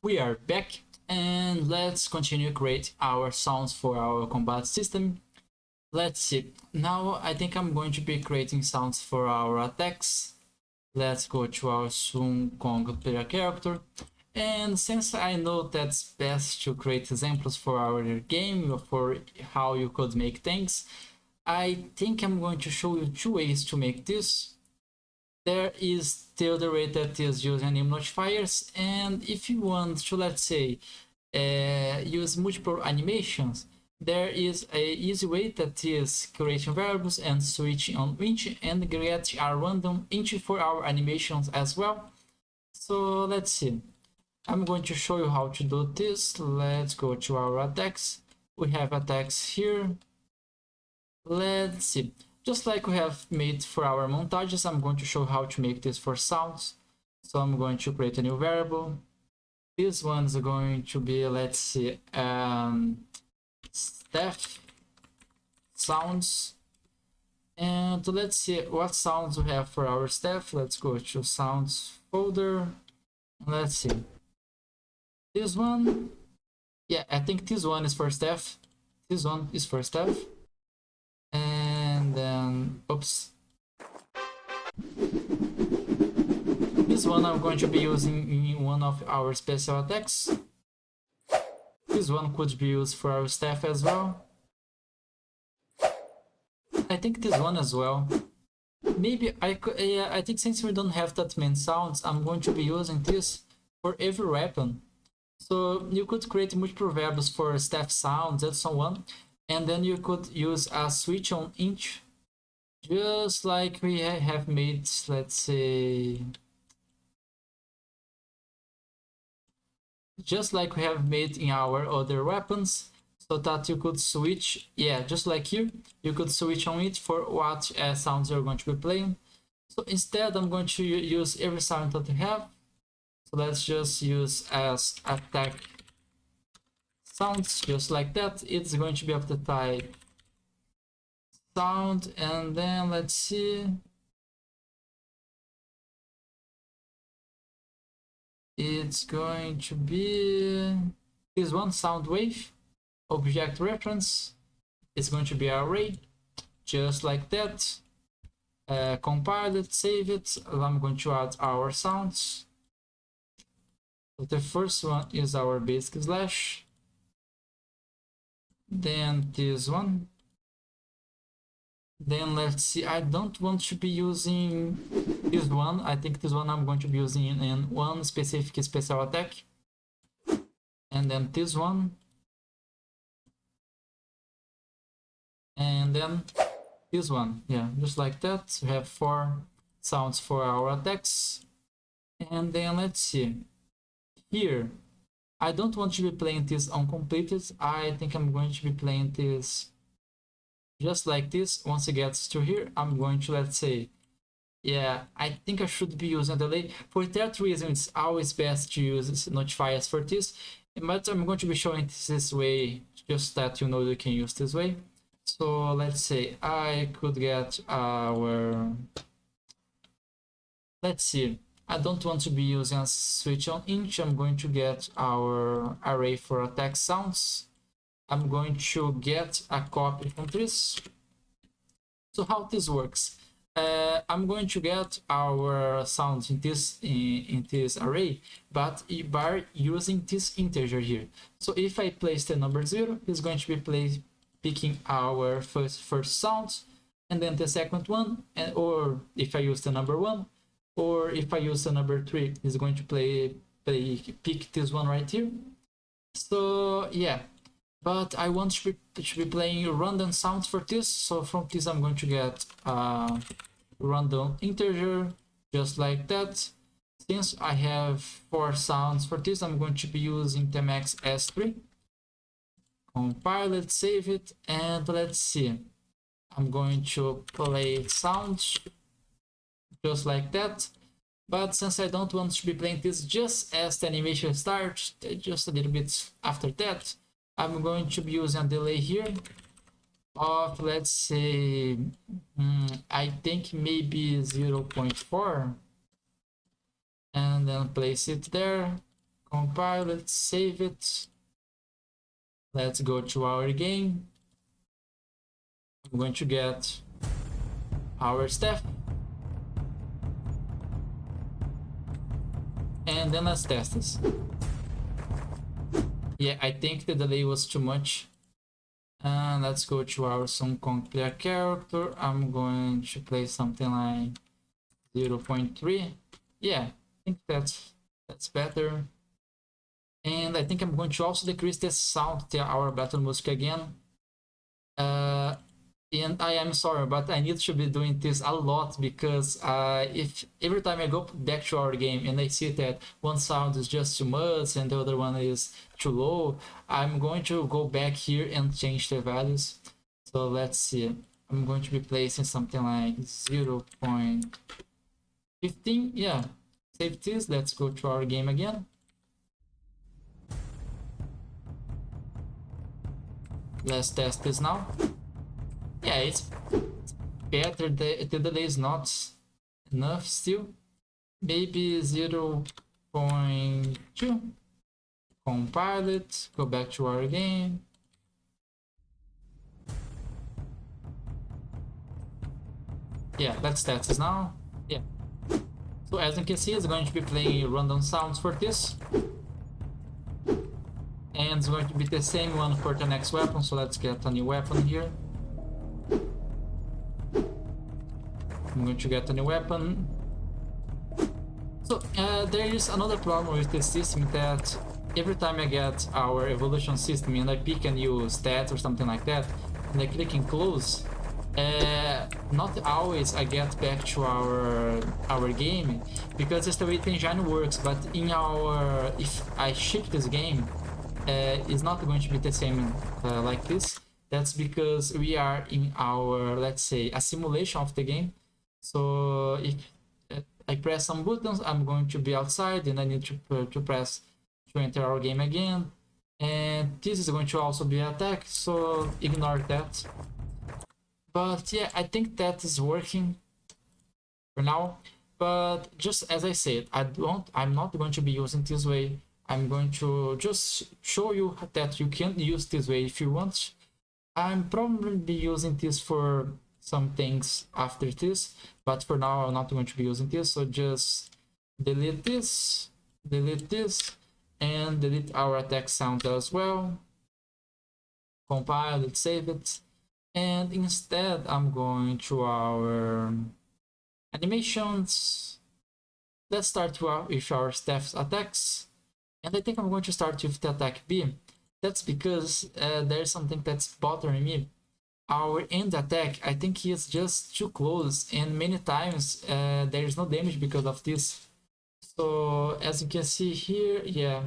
We are back and let's continue create our sounds for our combat system. Let's see. Now I think I'm going to be creating sounds for our attacks. Let's go to our Sun Kong player character. And since I know that's best to create examples for our game, for how you could make things, I think I'm going to show you two ways to make this. There is the other way that is using name notifiers, and if you want to, let's say, use multiple animations, there is a easy way that is creating variables and switching on int and get a random int for our animations as well. So let's see. I'm going to show you how to do this. Let's go to our attacks. We have attacks here. Let's see. Just like we have made for our montages, I'm going to show how to make this for sounds. So I'm going to create a new variable. This one's going to be, let's see, staff sounds. And let's see what sounds we have for our staff. Let's go to sounds folder. Let's see. This one, yeah, I think this one is for staff. This one is for staff. And then, oops. This one I'm going to be using in one of our special attacks. This one could be used for our staff as well. I think this one as well. Maybe I could, I think since we don't have that many sounds, I'm going to be using this for every weapon. So you could create multiple variables for staff sounds and so on. And then you could use a switch on int, just like we have made, let's say, just like we have made in our other weapons, so that you could switch, yeah, just like here, you could switch on it for what sounds you're going to be playing. So instead, I'm going to use every sound that we have. So let's just use as attack sounds, just like that. It's going to be of the type sound, and then let's see, it's going to be this one, sound wave, object reference. It's going to be an array, just like that. Compile it, save it. I'm going to add our sounds. So the first one is our basic slash. Then this one. Then let's see, I don't want to be using this one. I think this one I'm going to be using in one specific special attack. And then this one. And then this one. Yeah, just like that. We have 4 sounds for our attacks. And then let's see. Here, I don't want to be playing this uncompleted. I think I'm going to be playing this just like this. Once it gets to here, I'm going to, let's say, yeah, I think I should be using a delay. For that reason, it's always best to use notifiers for this. But I'm going to be showing this way, just that you know you can use this way. So let's say I could get our, let's see, I don't want to be using a switch on int. I'm going to get our array for attack sounds. I'm going to get a copy from this. So how this works? I'm going to get our sounds in this array, but by using this integer here. So if I place the number 0, it's going to be picking our first sound, and then the second one, or if I use the number 1, or if I use the number 3, it's going to pick this one right here. So yeah, but I want to be playing random sounds for this. So from this, I'm going to get a random integer, just like that. Since I have 4 sounds for this, I'm going to be using the max S3. Compile it, save it, and let's see. I'm going to play sounds, just like that. But since I don't want to be playing this just as the animation starts, just a little bit after that, I'm going to be using a delay here of, let's say, I think maybe 0.4, and then place it there, compile it, save it. Let's go to our game. I'm going to get our staff. And then let's test this. Yeah, I think the delay was too much. Let's go to our song player character. I'm going to play something like 0.3. Yeah, I think that's better. And I think I'm going to also decrease the sound to our battle music again. And I am sorry, but I need to be doing this a lot because if every time I go back to our game and I see that one sound is just too much and the other one is too low, I'm going to go back here and change the values. So let's see. I'm going to be placing something like 0.15. Yeah, save this. Let's go to our game again. Let's test this now. Yeah, it's better. The delay is not enough still. Maybe 0.2. Compile it, go back to our game. Yeah, let's test this now. Yeah. So as you can see, it's going to be playing random sounds for this. And it's going to be the same one for the next weapon, so let's get a new weapon here. I'm going to get a new weapon. So there is another problem with this system, that every time I get our evolution system and I pick a new stat or something like that, and I click in close, not always I get back to our game, because that's the way the engine works. But in our, if I ship this game, it's not going to be the same like this. That's because we are in our, let's say, a simulation of the game. So if I press some buttons, I'm going to be outside, and I need to press to enter our game again. And this is going to also be attack, so ignore that. But yeah, I think that is working for now. But just as I said, I'm not going to be using this way. I'm going to just show you that you can use this way if you want. I'm probably be using this for some things after this, but for now I'm not going to be using this. So just delete this, and delete our attack sound as well. Compile it, save it, and instead I'm going to our animations. Let's start with our staff's attacks, and I think I'm going to start with the attack B. That's because there's something that's bothering me. Our end attack, I think he is just too close, and many times there is no damage because of this. So as you can see here, yeah,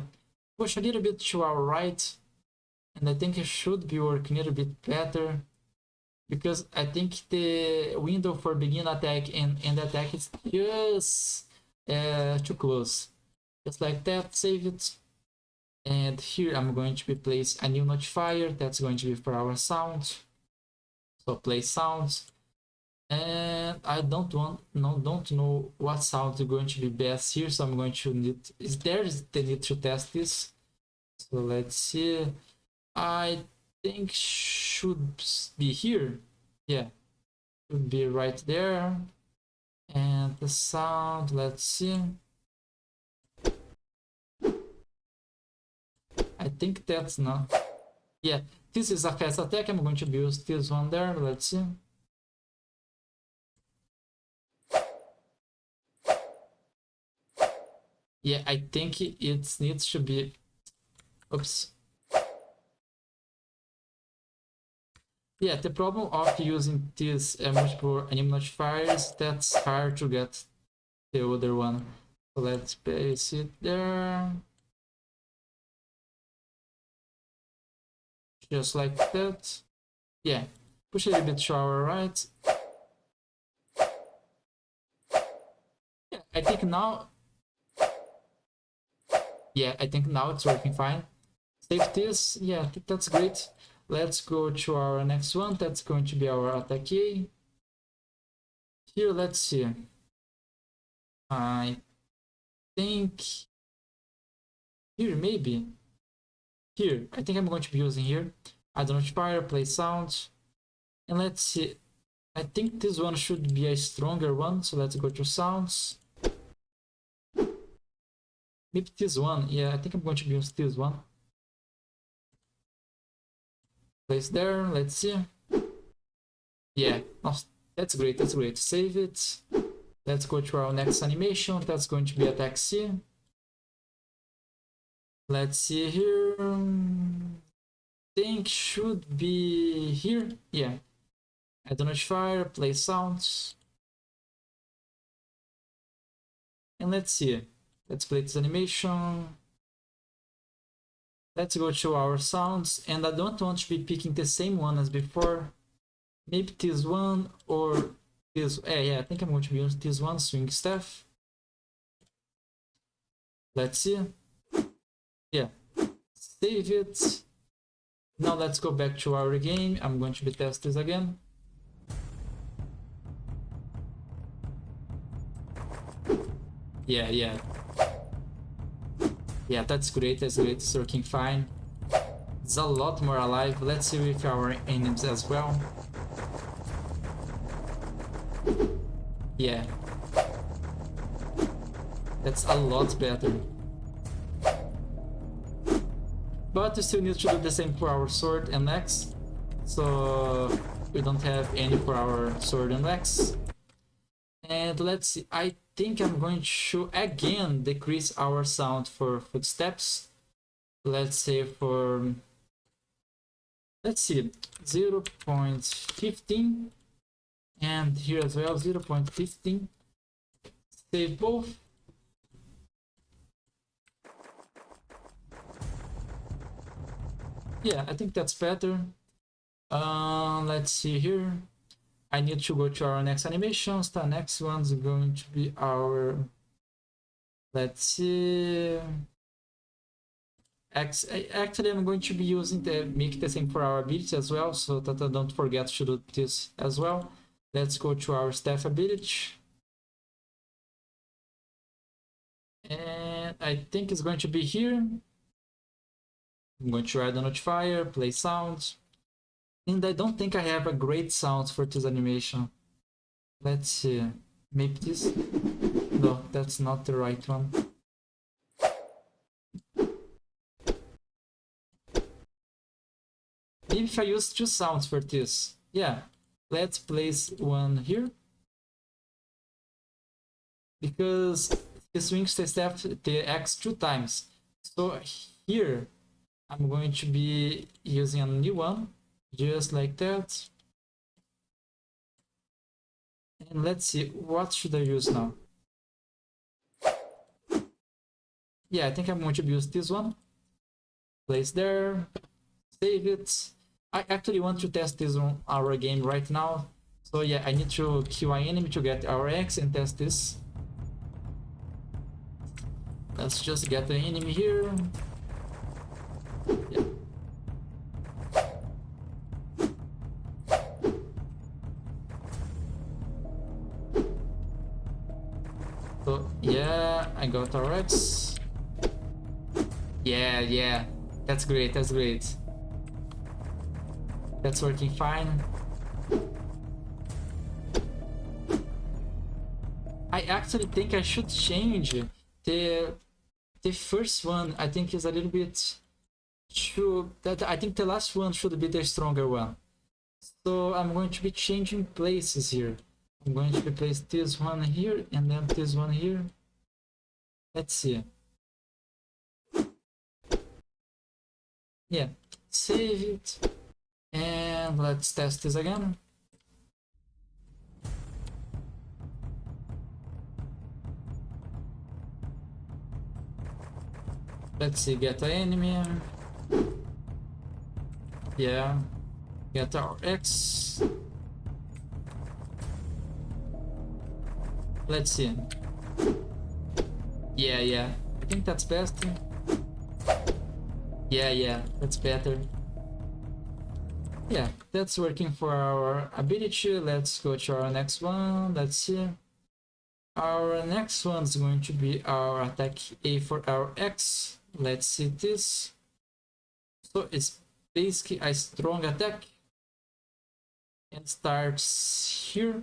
push a little bit to our right, and I think it should be working a little bit better, because I think the window for begin attack and end attack is just too close. Just like that, save it. And here I'm going to be place a new notifier that's going to be for our sound. So play sounds, and I don't know what sound is going to be best here, so I'm going to need, is there the need to test this. So let's see. I think should be here. Yeah, should be right there. And the sound, let's see. I think that's not. Yeah, this is a fast attack. I'm going to use this one there. Let's see. Yeah, I think it needs to be. Oops. Yeah, the problem of using these multiple anim notifiers, that's hard to get the other one. So let's place it there. Just like that. Yeah, push a little bit to our right. Yeah, I think now. Yeah, I think now it's working fine. Save this. Yeah, I think that's great. Let's go to our next one. That's going to be our attack A. Here, let's see. I think Here, maybe. Here, I think I'm going to be using here. Add notifier, play sound. And let's see. I think this one should be a stronger one. So let's go to sounds. Maybe this one. Yeah, I think I'm going to use this one. Place there. Let's see. Yeah, oh, that's great. That's great. Save it. Let's go to our next animation. That's going to be a taxi. Let's see here. Think should be here. Yeah. Add a notifier, play sounds. And let's see. Let's play this animation. Let's go to our sounds. And I don't want to be picking the same one as before. Maybe this one or this. Yeah, I think I'm going to be using this one, swing staff. Let's see. Yeah. Save it. Now let's go back to our game. I'm going to be test this again. Yeah, that's great. That's great. It's working fine. It's a lot more alive. Let's see with our enemies as well. Yeah, that's a lot better. But we still need to do the same for our sword and axe. So we don't have any for our sword and axe. And let's see, I think I'm going to again decrease our sound for footsteps. Let's say for, let's see, 0.15. And here as well, 0.15. Save both. Yeah, I think that's better. Let's see here. I need to go to our next animations. The next one's going to be our, let's see. Actually, I'm going to be using the make the same for our ability as well, so that I don't forget to do this as well. Let's go to our staff ability. And I think it's going to be here. I'm going to add a notifier, play sound. And I don't think I have a great sound for this animation. Let's see. Maybe this? No, that's not the right one. Maybe if I use two sounds for this. Yeah. Let's place one here. Because he swings the staff, the X 2 times. So here, I'm going to be using a new one. Just like that. And let's see, what should I use now? Yeah, I think I'm going to use this one. Place there. Save it. I actually want to test this on our game right now. So yeah, I need to kill an enemy to get our X and test this. Let's just get the enemy here. Yeah. So yeah, I got our X. Yeah, that's great, that's great. That's working fine. I actually think I should change the first one. I think is a little bit too, that I think the last one should be the stronger one. So I'm going to be changing places here. I'm going to place this one here and then this one here. Let's see. Yeah, save it. And let's test this again. Let's see, get the enemy. Yeah, get our X. Let's see. Yeah, I think that's best. Yeah, that's better. Yeah, that's working for our ability. Let's go to our next one. Let's see. Our next one is going to be our attack A for our X. let's see this. So it's basically a strong attack and starts here.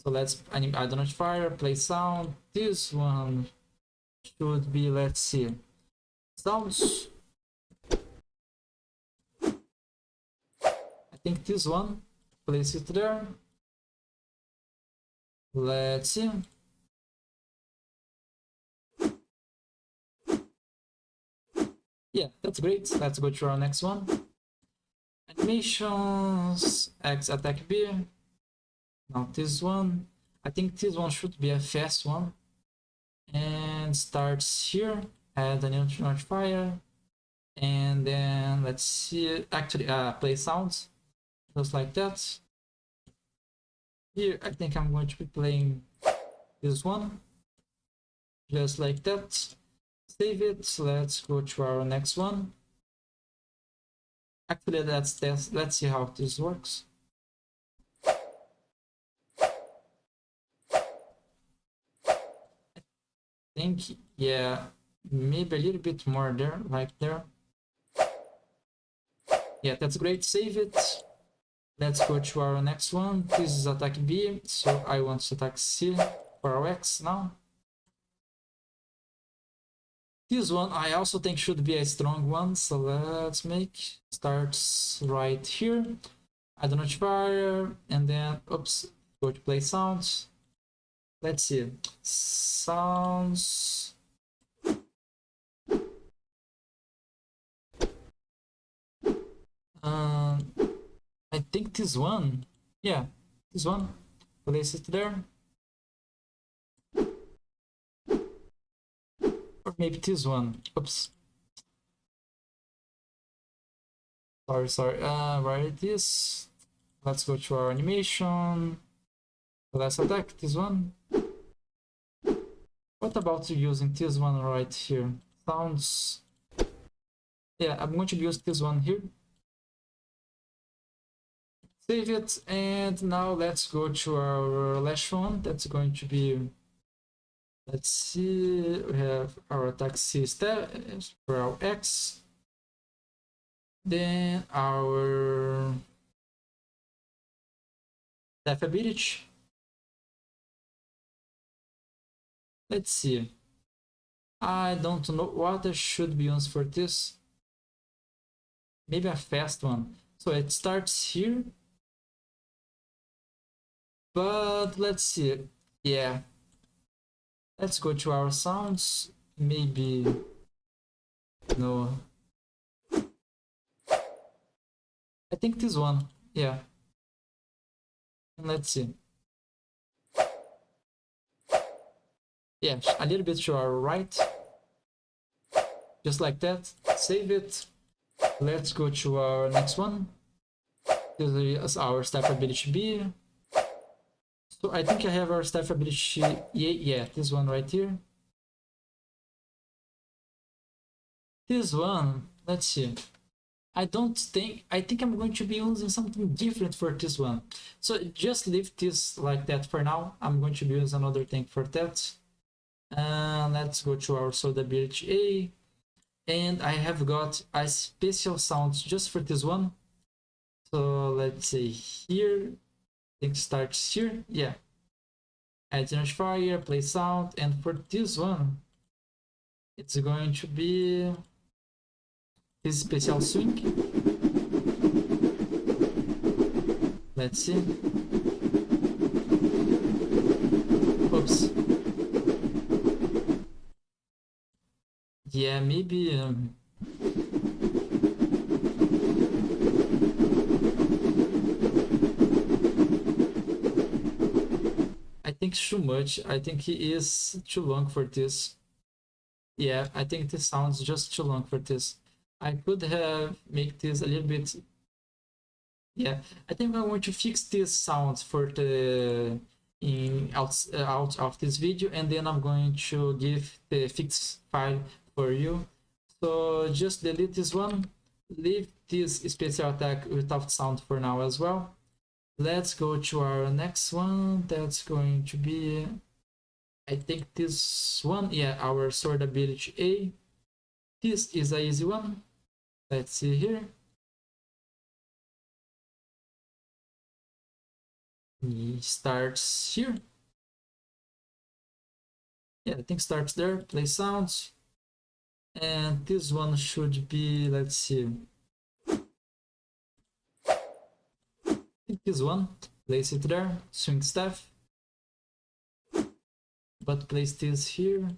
So let's identify fire, play sound. This one should be, let's see, sounds. I think this one, place it there. Let's see. Yeah, that's great. Let's go to our next one. Animations, X attack B. Now this one. I think this one should be a fast one. And starts here. Add a new notifier. And then let's see. Actually, play sounds. Just like that. Here, I think I'm going to be playing this one. Just like that. Save it. Let's go to our next one. Actually, let's test. Let's see how this works. I think, yeah, maybe a little bit more there, like there. Yeah, that's great. Save it. Let's go to our next one. This is attack B, so I want to attack C for our X now. This one I also think should be a strong one, so let's make starts right here. Add a notifier, and then oops, go to play sounds. Let's see, sounds. I think this one, yeah, this one. Place it there. Or maybe this one. Oops. Sorry. Where it is? Let's go to our animation. Let's attack this one. What about using this one right here? Sounds. Yeah, I'm going to use this one here. Save it, and now let's go to our last one. That's going to be. Let's see, we have our attack C step for our X. Then our staff ability. Let's see. I don't know what I should be used for this. Maybe a fast one. So it starts here. But let's see. Yeah. Let's go to our sounds. Maybe no. I think this one. Yeah. Let's see. Yeah, a little bit to our right. Just like that. Save it. Let's go to our next one. This is our staff ability B. So I think I have our staff ability. Yeah, this one right here. This one, let's see. I think I'm going to be using something different for this one. So just leave this like that for now. I'm going to use another thing for that. Let's go to our sword ability A. And I have got a special sound just for this one. So let's say here. I think starts here. Yeah. Add fire, play sound, and for this one, it's going to be this special swing. Let's see. Oops. Yeah, maybe. I think too much. I think he is too long for this. Yeah, I think this sounds just too long for this. I could have make this a little bit. Yeah, I think I want to fix this sound for the out of this video, and then I'm going to give the fix file for you. So just delete this one, leave this special attack without sound for now as well. Let's go to our next one. That's going to be, I think this one. Yeah, our sword ability A. This is an easy one. Let's see here. It starts here. Yeah, I think starts there. Play sounds. And this one should be, let's see. I think this one. Place it there. Swing staff. But place this here.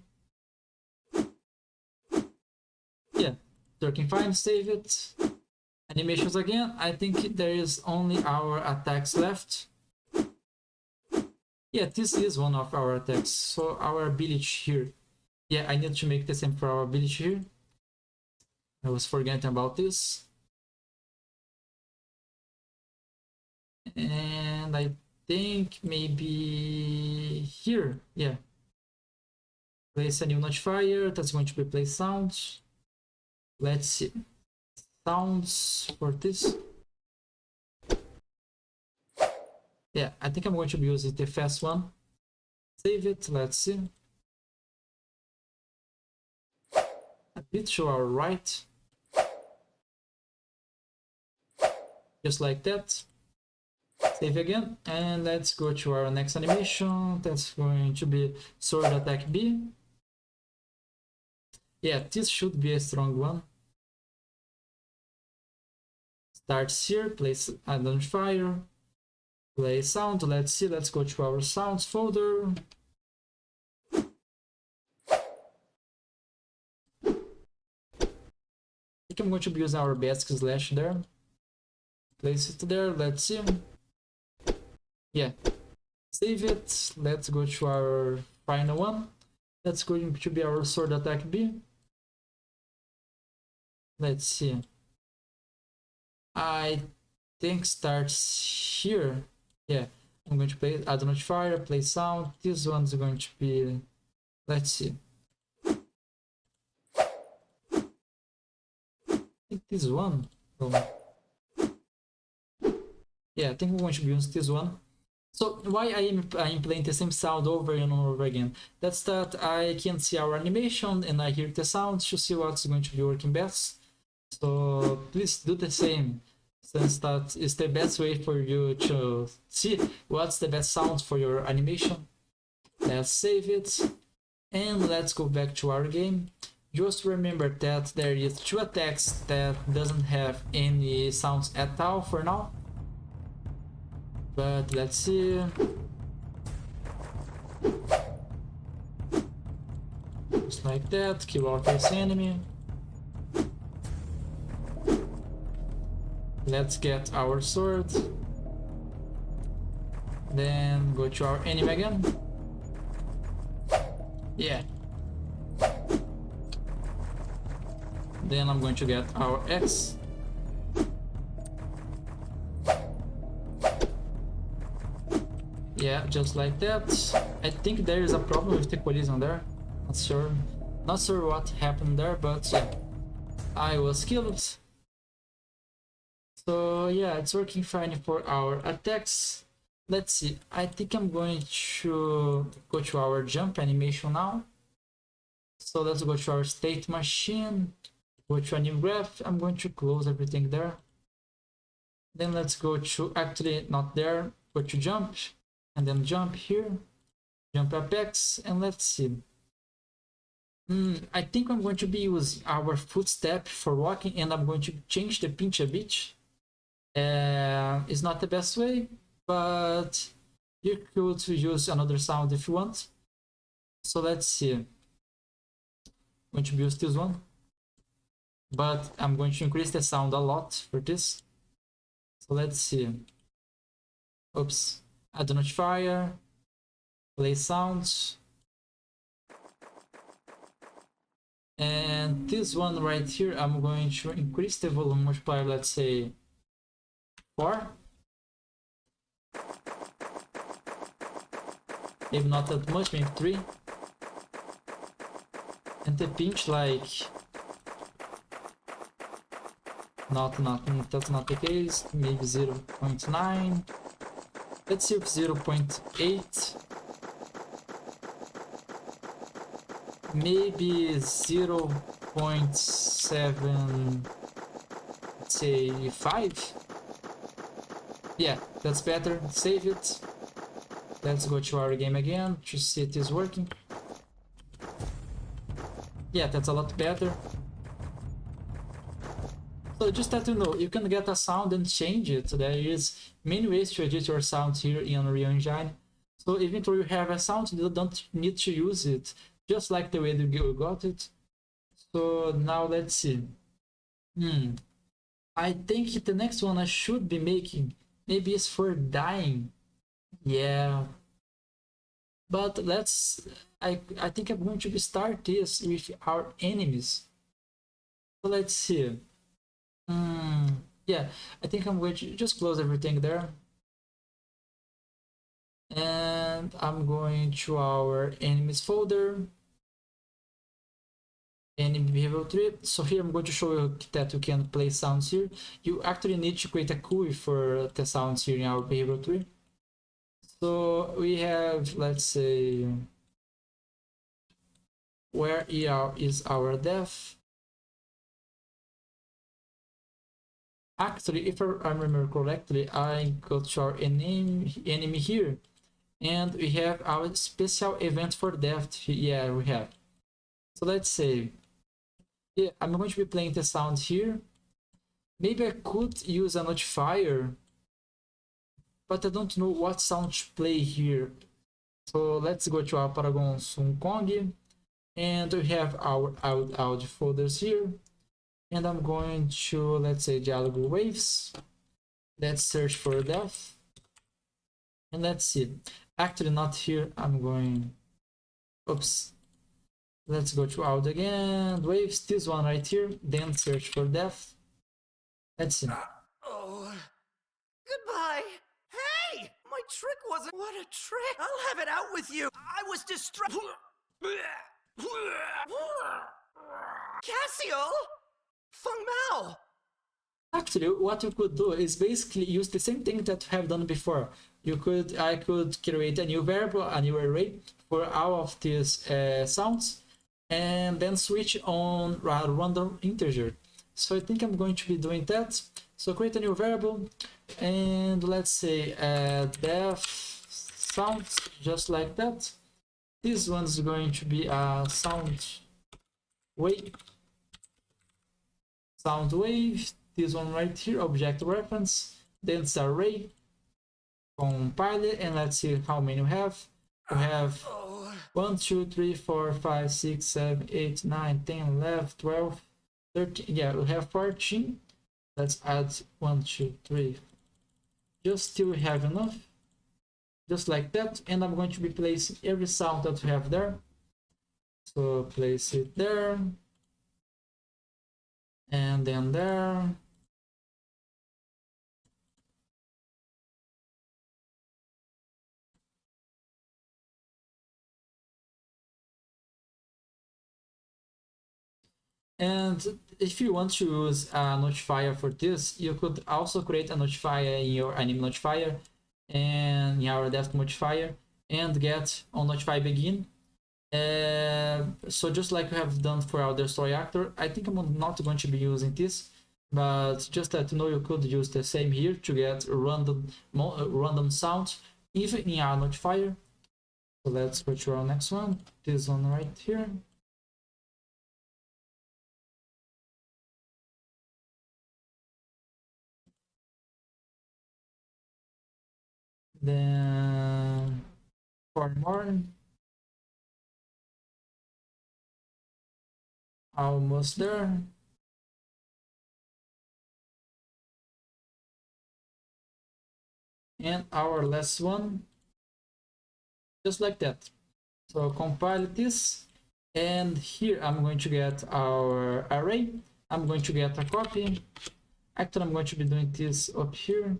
Yeah, working fine. Save it. Animations again. I think there is only our attacks left. Yeah, this is one of our attacks. So our ability here. Yeah, I need to make the same for our ability here. I was forgetting about this. And I think maybe here. Yeah. Place a new notifier. That's going to be play sounds. Let's see. Sounds for this. Yeah, I think I'm going to be using the fast one. Save it. Let's see. A bit to our right. Just like that. Save again. And let's go to our next animation. That's going to be sword attack B. Yeah, this should be a strong one. Starts here. Place identifier. Play sound. Let's see. Let's go to our sounds folder. I think I'm going to be using our basic slash there. Place it there. Let's see. Yeah. Save it. Let's go to our final one. That's going to be our sword attack B. Let's see. I think starts here. Yeah, I'm going to play add notifier, play sound. This one's going to be, let's see. I think this one. Oh. Yeah, I think we're going to be using this one. So why I'm playing the same sound over and over again? That's that I can see our animation and I hear the sounds to see what's going to be working best. So please do the same, since that is the best way for you to see what's the best sounds for your animation. Let's save it and let's go back to our game. Just remember that there is 2 attacks that doesn't have any sounds at all for now. But let's see. Just like that, kill our first enemy. Let's get our sword. Then go to our enemy again. Yeah. Then I'm going to get our X. Yeah, just like that. I think there is a problem with the collision there. Not sure what happened there, but yeah, I was killed. So yeah, it's working fine for our attacks. Let's see. I think I'm going to go to our jump animation now. So let's go to our state machine. Go to a new graph. I'm going to close everything there. Then let's go to, actually not there, go to jump. And then jump here, jump apex, and let's see. I think I'm going to be using our footstep for walking, and I'm going to change the pinch a bit. It's not the best way, but you could use another sound if you want. So let's see. I'm going to use this one, but I'm going to increase the sound a lot for this. So let's see. Oops. Add notifier, play sounds, and this one right here, I'm going to increase the volume multiplier, let's say 4, maybe not that much, maybe 3, and the pinch like that's not the case, maybe 0.9. Let's see if 0.8, maybe 0.7. 0.7, say 5. Yeah, that's better. Save it. Let's go to our game again to see it is working. Yeah, that's a lot better. So just that you know, you can get a sound and change it. There is many ways to edit your sound here in Unreal Engine. So even though you have a sound, you don't need to use it, just like the way you got it. So now let's see. I think the next one I should be making maybe is for dying. Yeah. But I think I'm going to start this with our enemies. So let's see. Yeah, I think I'm going to just close everything there. And I'm going to our enemies folder. Enemy behavior tree. So here I'm going to show you that you can play sounds here. You actually need to create a GUI for the sounds here in our behavior tree. So we have, let's say, where is our def. Actually, if I remember correctly, I go to our enemy here, and we have our special event for depth. Yeah, we have. So let's say, yeah, I'm going to be playing the sound here. Maybe I could use a notifier, but I don't know what sound to play here. So let's go to our Paragon Hong Kong, and we have our audio folders here. And I'm going to, let's say, dialogue waves. Let's search for depth. And let's see. Actually, not here. I'm going, oops. Let's go to audio again. Waves, this one right here. Then search for depth. Let's see. Oh, goodbye. Hey, my trick wasn't. What a trick! I'll have it out with you. I was distracted. Cassio, Feng Mao. Actually, what you could do is basically use the same thing that we have done before. I could create a new variable, a new array for all of these sounds, and then switch on a random integer. So I think I'm going to be doing that. So create a new variable, and let's say def sounds, just like that. This one's going to be a sound wave. Sound wave. This one right here, object reference. Then it's array. Compile it, and let's see how many we have. We have 1, 2, 3, 4, 5, 6, 7, 8, 9, 10, 11, 12, 13. Yeah, we have 14. Let's add 1, 2, 3. Just till we have enough. Just like that. And I'm going to be placing every sound that we have there. So place it there. And then there. And if you want to use a notifier for this, you could also create a notifier in your anime notifier and in our depth modifier and get on notify begin. So just like we have done for our story actor, I think I'm not going to be using this, but just that you know, you could use the same here to get random sounds even in our notifier. So let's go to our next one, this one right here. Then for more, almost there. And our last one, just like that. So compile this, and here I'm going to get our array. I'm going to get a copy. Actually, I'm going to be doing this up here.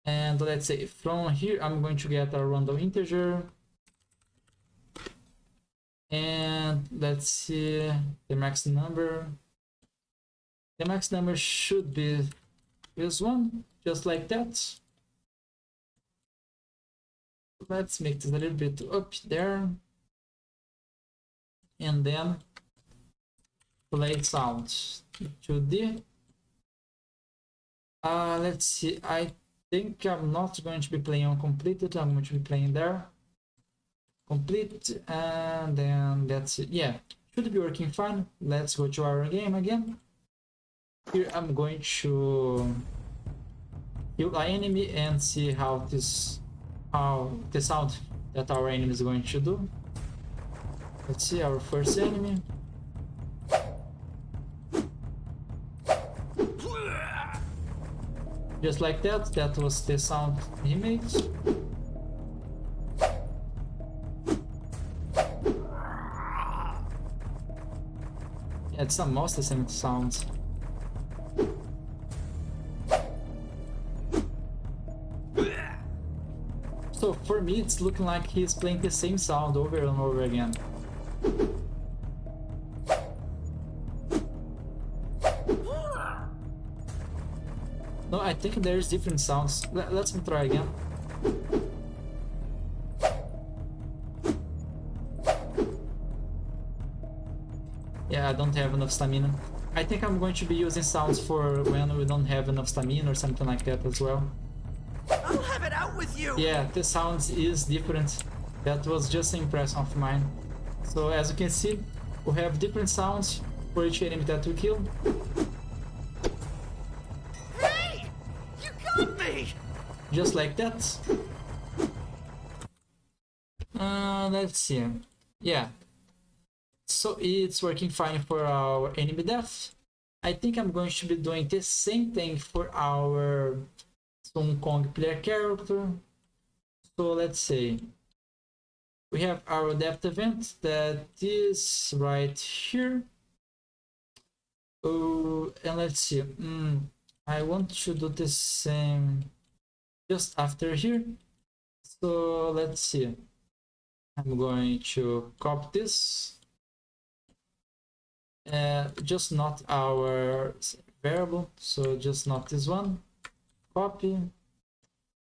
And let's say from here, I'm going to get a random integer. And let's see the max number. The max number should be this one, just like that. Let's make this a little bit up there. and then play sound 2D. Let's see, I think I'm not going to be playing on completed, I'm going to be playing there. Complete, and then that's it. Yeah, should be working fine. Let's go to our game again. Here I'm going to kill an enemy and see how the sound that our enemy is going to do. Let's see our first enemy. Just like that, that was the sound he made. Yeah, it's almost the same sound. So for me, it's looking like he's playing the same sound over and over again. No, I think there's different sounds. Let's try again. Yeah, I don't have enough stamina. I think I'm going to be using sounds for when we don't have enough stamina or something like that as well. I'll have it out with you. Yeah, the sounds is different. That was just an impression of mine. So as you can see, we have different sounds for each enemy that we kill. Hey! You got me! Just like that. Let's see. Yeah. So it's working fine for our enemy death. I think I'm going to be doing the same thing for our Hong Kong player character. So let's say we have our depth event that is right here. Oh, and let's see. I want to do the same just after here. So let's see. I'm going to copy this. Just not our variable, so just not this one. Copy.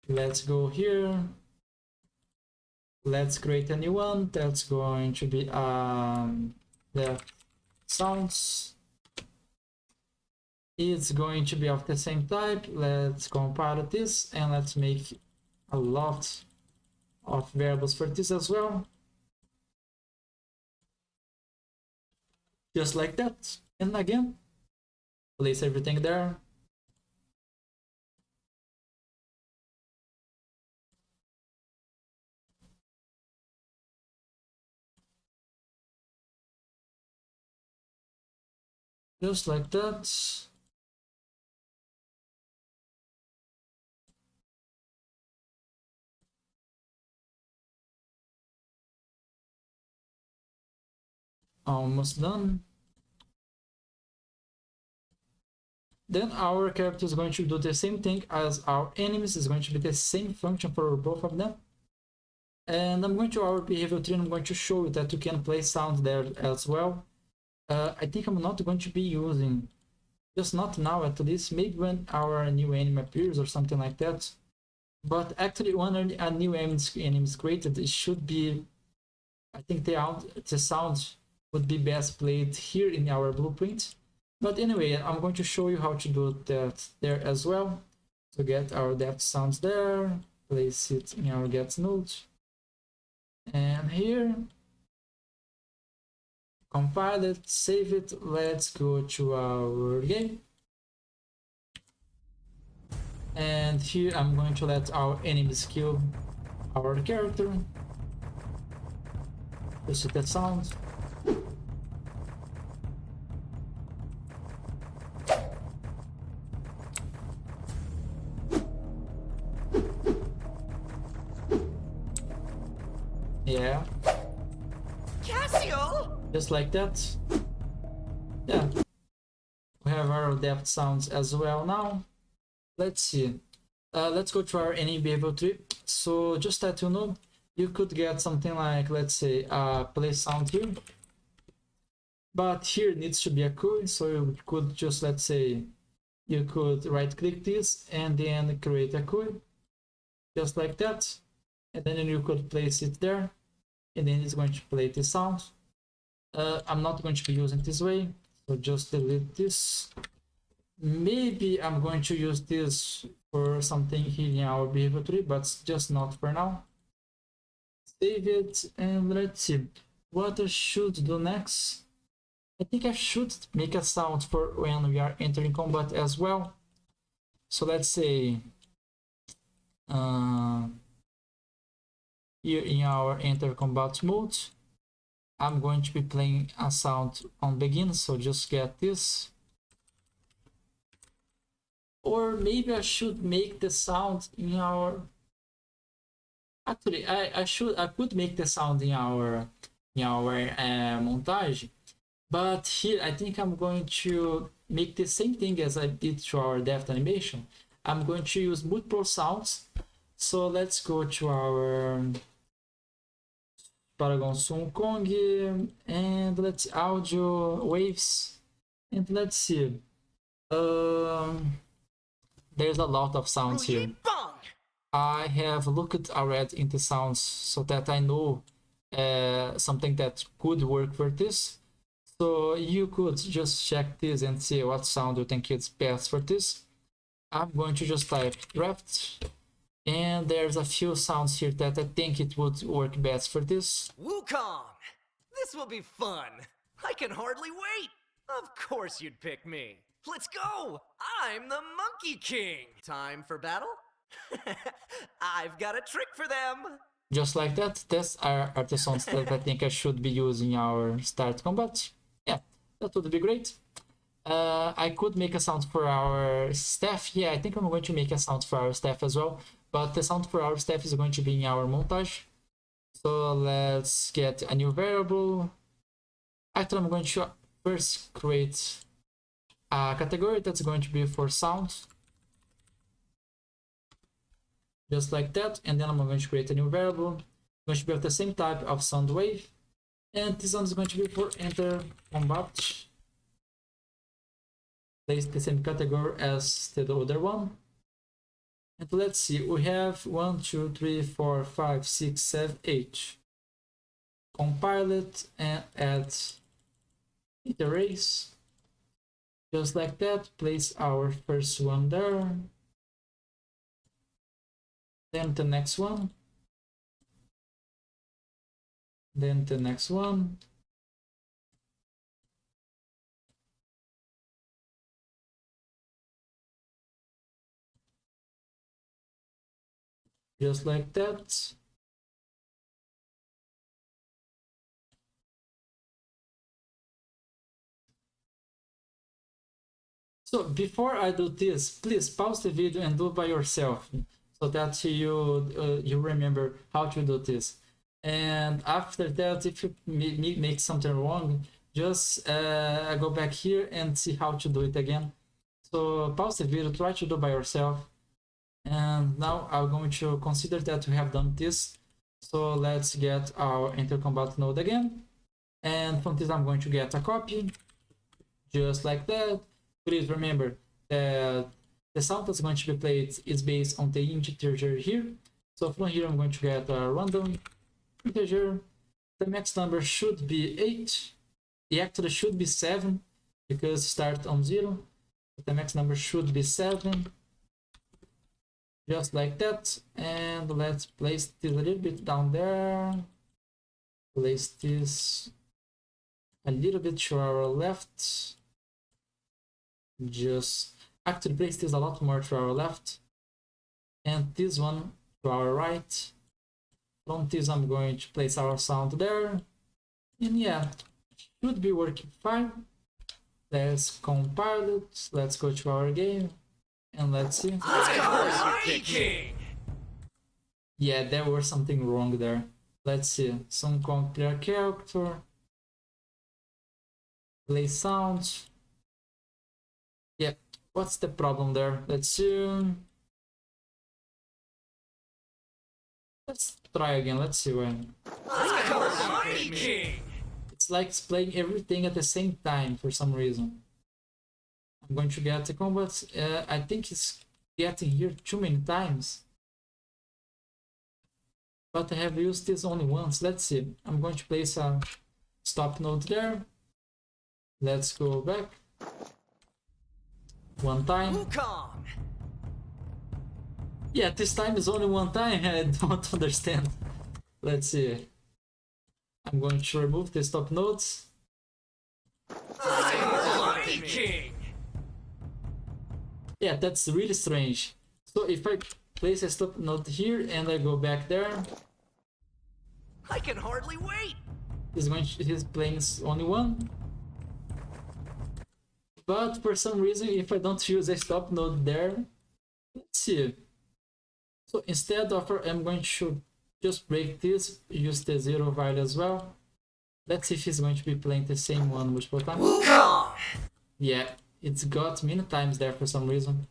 Let's go here. Let's create a new one. That's going to be the sounds. It's going to be of the same type. Let's compile this and let's make a lot of variables for this as well. Just like that. And again, place everything there. Just like that. Almost done. Then our character is going to do the same thing as our enemies. Is going to be the same function for both of them. And I'm going to our behavior tree and I'm going to show you that you can play sound there as well. I think I'm not going to be using, just not now at least, maybe when our new enemy appears or something like that. But actually when a new enemy is created, it should be, I think the sound would be best played here in our blueprint. But anyway, I'm going to show you how to do that there as well. So get our depth sounds there, place it in our get node. And here, compile it, save it. Let's go to our game. And here I'm going to let our enemies kill our character. You see that sound? Yeah. Cassio? Just like that. Yeah. We have our depth sounds as well now. Let's see. Let's go to our enemy behavior tree. So just that you know, you could get something like, let's say, play sound here. But here it needs to be a GUI, so you could just, let's say, you could right click this and then create a GUI. Just like that. And then you could place it there. And then it's going to play the sound. I'm not going to be using this way, so just delete this. Maybe I'm going to use this for something here in our behavior tree, but just not for now. Save it, and let's see what I should do next. I think I should make a sound for when we are entering combat as well. So let's say here in our enter combat mode, I'm going to be playing a sound on begin, so just get this. Or maybe I should make the sound in our... Actually, I could make the sound in our montage, but here I think I'm going to make the same thing as I did to our depth animation. I'm going to use multiple sounds. So let's go to our Paragon Sun Kong and let's audio waves, and let's see. There's a lot of sounds here. I have looked already into sounds so that I know something that could work for this. So you could just check this and see what sound you think is best for this. I'm going to just type draft, and there's a few sounds here that I think it would work best for this. Wukong! This will be fun! I can hardly wait! Of course you'd pick me! Let's go! I'm the Monkey King! Time for battle? I've got a trick for them! Just like that, these are the sounds that I think I should be using our start combat. Yeah, that would be great. I could make a sound for our staff. Yeah, I think I'm going to make a sound for our staff as well. But the sound for our staff is going to be in our montage. So let's get a new variable. Actually, I'm going to first create a category that's going to be for sound. Just like that. And then I'm going to create a new variable. It's going to be of the same type of sound wave. And this one is going to be for enter combat. Place the same category as the other one. And let's see, we have 1, 2, 3, 4, 5, 6, 7, 8. Compile it and add erase. Just like that, place our first one there. Then the next one. Then the next one. Just like that. So before I do this, please pause the video and do it by yourself so that you remember how to do this. And after that, if you make something wrong, just go back here and see how to do it again. So pause the video, try to do it by yourself. And now I'm going to consider that we have done this. So let's get our enter combat node again. And from this, I'm going to get a copy, just like that. Please remember that the sound that's going to be played is based on the integer here. So from here, I'm going to get a random integer. The max number should be 8. It actually should be 7 because start on 0. But the max number should be 7. Just like that. And let's place this a little bit down there. Place this a little bit to our left. Just actually place this a lot more to our left. And this one to our right. From this, I'm going to place our sound there. And yeah, should be working fine. Let's compile it. Let's go to our game. And let's see. Yeah, there was something wrong there. Let's see. Some player character. Play sound. Yeah, what's the problem there? Let's see. Let's try again. Let's see when. It's like it's playing everything at the same time for some reason. I'm going to get the combat. I think it's getting here too many times. But I have used this only once. Let's see. I'm going to place a stop note there. Let's go back. One time. Wukong! Yeah, this time is only one time. I don't understand. Let's see. I'm going to remove the stop notes. I'm the Monkey King! Yeah, that's really strange. So if I place a stop note here and I go back there, I can hardly wait! he's playing only one. But for some reason, if I don't use a stop note there, let's see. So instead of I'm going to just break this, use the 0 value as well. Let's see if he's going to be playing the same one multiple times. Wukong! Yeah, it's got many times there for some reason.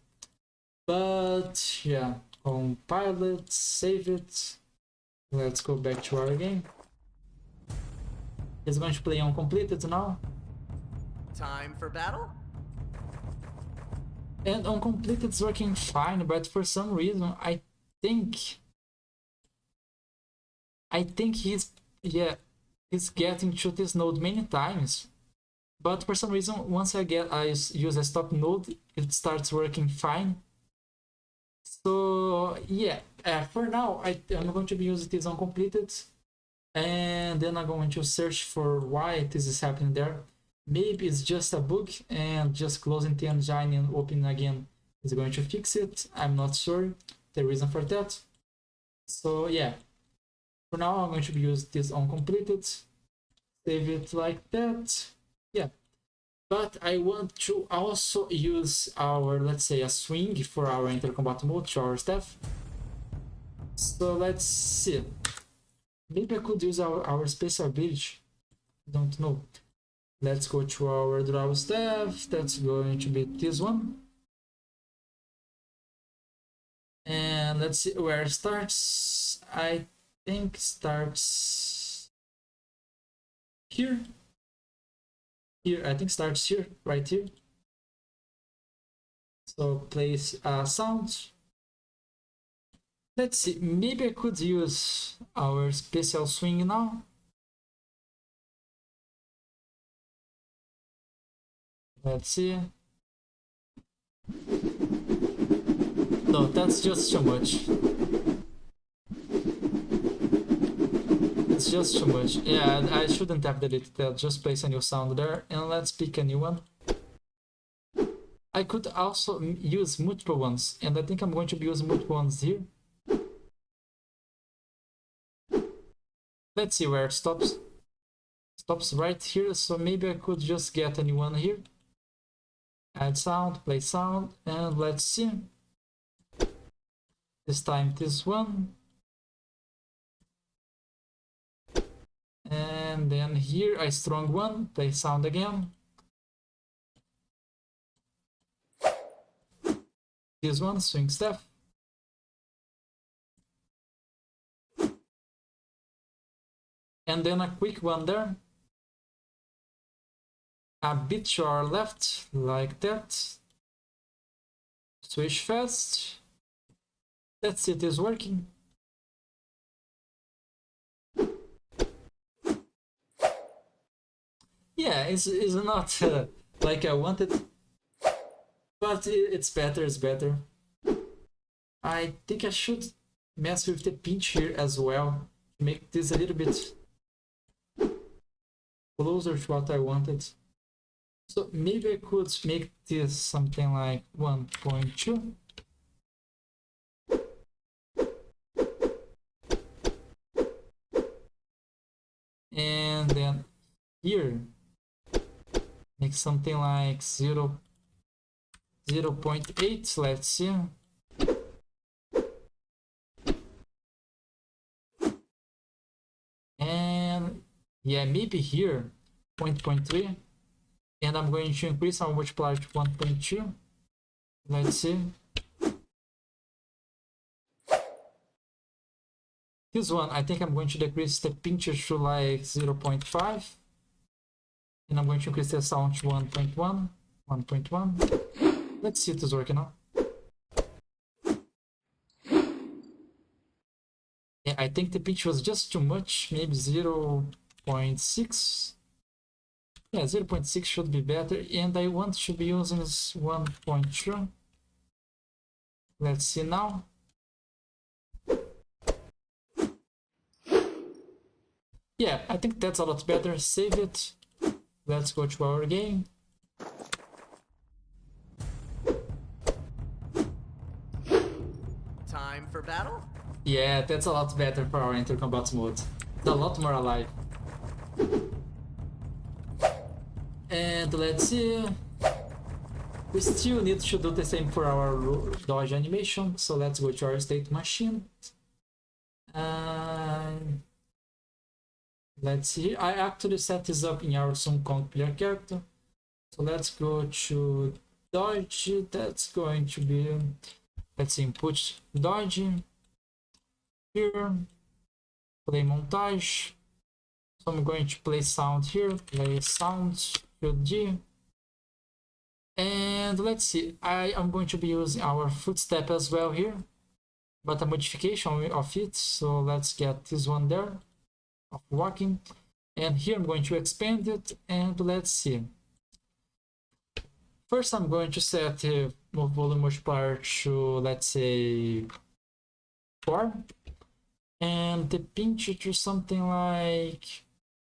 But yeah, compile it, save it. Let's go back to our game. He's going to play uncompleted now. Time for battle? And uncompleted is working fine, but for some reason I think he's getting to this node many times. But for some reason, once I use a stop node, it starts working fine. So yeah, for now I'm going to be using this uncompleted, and then I'm going to search for why this is happening there. Maybe it's just a bug, and just closing the engine and opening again is going to fix it. I'm not sure the reason for that. So yeah, for now I'm going to be using this uncompleted, save it like that. Yeah, but I want to also use our, let's say, a swing for our intercombat mode to our staff. So let's see, maybe I could use our special ability, don't know. Let's go to our draw staff. That's going to be this one. And let's see where it starts. I think starts here. Here, I think starts here, right here. So place a sound. Let's see, maybe I could use our special swing now. Let's see. No, that's just too much. It's just too much. Yeah, I shouldn't have deleted that. Just place a new sound there, and let's pick a new one. I could also use multiple ones, and I think I'm going to be using multiple ones here. Let's see where it stops. Stops right here, so maybe I could just get a new one here. Add sound, play sound, and let's see. This time this one. And then here a strong one, play sound again. This one, swing staff. And then a quick one there. A bit to our left, like that. Switch fast. That's it, is working. Yeah, it's not like I wanted, but it's better, it's better. I think I should mess with the pinch here as well, make this a little bit closer to what I wanted. So maybe I could make this something like 1.2. And then here, make something like 0.8, let's see. And yeah, maybe here, 0.3. And I'm going to increase our multiplier to 1.2. Let's see. This one, I think I'm going to decrease the pincher to like 0.5. And I'm going to increase the sound to 1.1. 1.1. Let's see if this is working now. Yeah, I think the pitch was just too much, maybe 0.6. Yeah, 0.6 should be better, and I want to be using 1.2. Let's see now. Yeah, I think that's a lot better. Save it. Let's go to our game. Time for battle? Yeah, that's a lot better for our intercombat mode. It's a lot more alive. And let's see. We still need to do the same for our dodge animation, so let's go to our state machine. Let's see. I actually set this up in our Sun Kong player character. So let's go to dodge. That's going to be, let's input dodge. Here, play montage. So I'm going to play sound here. Play sound, Shield D. And let's see, I am going to be using our footstep as well here, but a modification of it. So let's get this one there of walking, and here I'm going to expand it, and let's see. First I'm going to set the volume multiplier to, let's say, 4, and the pinch to something like,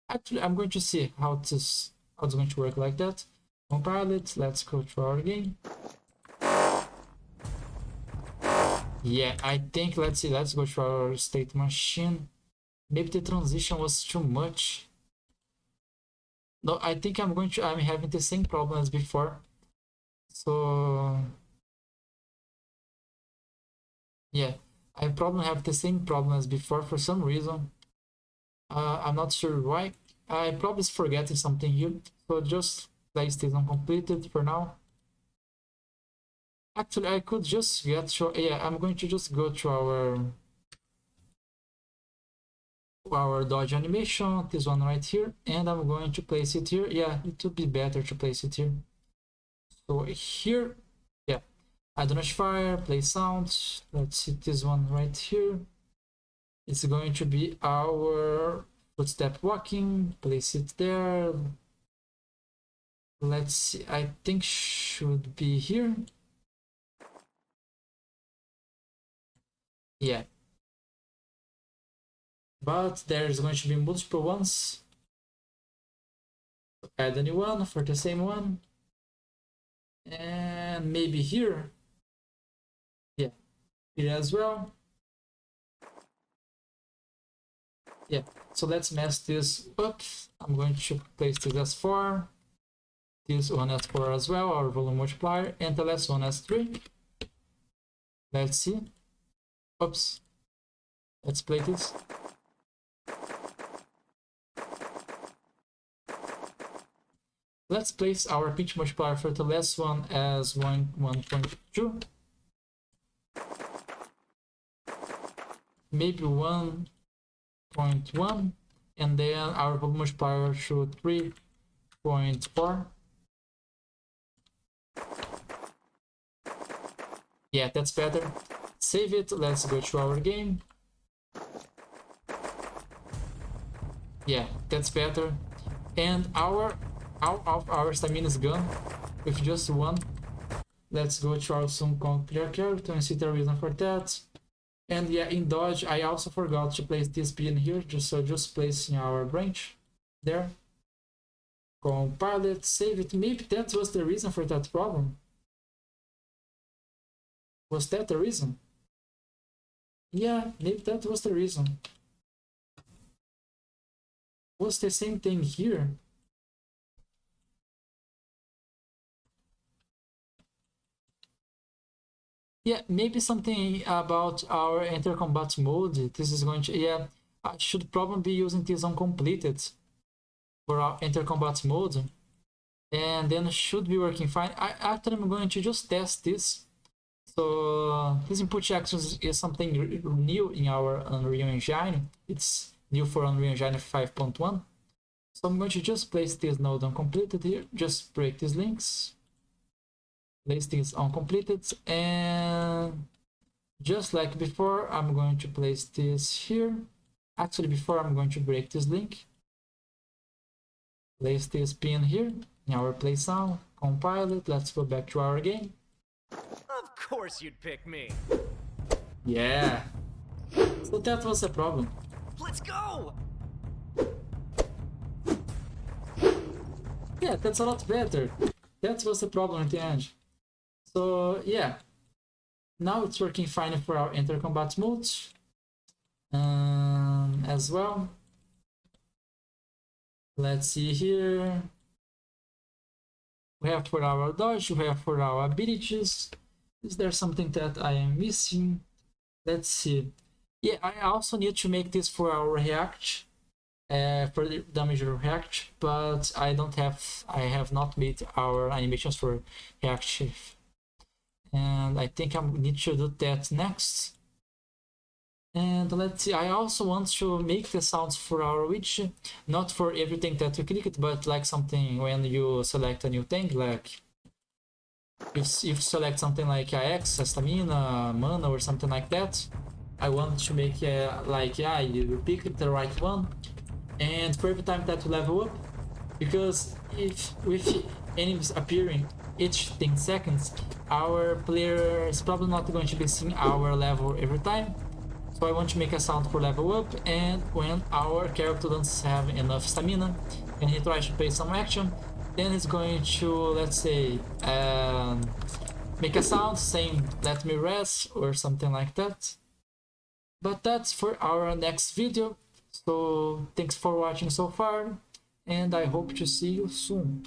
actually I'm going to see how it's going to work like that. Compile it, let's go to our game. Yeah, I think, let's see, let's go to our state machine. Maybe the transition was too much. No, I think I'm having the same problem as before. So yeah, I probably have the same problem as before for some reason. I'm not sure why. I probably forgetting something here, so just place this uncompleted for now. Actually, I could just get to, yeah, I'm going to just go to our dodge animation, this one right here, and I'm going to place it here. Yeah, it would be better to place it here. So here, yeah, add a notifier, play sound. Let's see this one right here. It's going to be our footstep walking. Place it there. Let's see, I think should be here. Yeah, but there's going to be multiple ones. Add a new one for the same one, and maybe here. Yeah, here as well. Yeah, so let's mess this up. I'm going to place this as 4, this one as 4 as well, our volume multiplier, and the last one as 3. Let's see. Oops. Let's play this. Let's place our pitch multiplier for the last one as 1.2. Maybe 1.1, and then our volume multiplier to 3.4. Yeah, that's better. Save it. Let's go to our game. Yeah, that's better. And all of our stamina is gone with just 1. Let's go to our Sun Kong player character and see the reason for that. And yeah, in dodge, I also forgot to place this pin here, just placing our branch there. Compile it, save it. Maybe that was the reason for that problem. Was that the reason? Yeah, maybe that was the reason. Was the same thing here? Yeah, maybe something about our intercombat mode. This is going to, yeah, I should probably be using this uncompleted for our intercombat mode, and then it should be working fine. Actually, I'm going to just test this. So this input actions is something new in our Unreal Engine. It's new for Unreal Engine 5.1. So I'm going to just place this node uncompleted here. Just break these links. Place this uncompleted, and just like before, I'm going to place this here. Actually, before I'm going to break this link. Place this pin here in our play sound, compile it, let's go back to our game. Of course you'd pick me. Yeah. So that was the problem. Let's go! Yeah, that's a lot better. That was the problem at the end. So yeah, now it's working fine for our inter-combat mode as well. Let's see here. We have for our dodge, we have for our abilities. Is there something that I am missing? Let's see. Yeah, I also need to make this for our react, for the damage react, but I have not made our animations for react, and I think I need to do that next. And let's see, I also want to make the sounds for our witch, not for everything that you click it, but like something when you select a new thing, like if you select something like AX, stamina, mana, or something like that, I want to make like, yeah, you pick the right one, and for every time that you level up, because if with enemies appearing each 10 seconds, our player is probably not going to be seeing our level every time. So I want to make a sound for level up, and when our character doesn't have enough stamina and he tries to play some action, then he's going to, let's say, make a sound saying let me rest or something like that. But that's for our next video. So thanks for watching so far, and I hope to see you soon.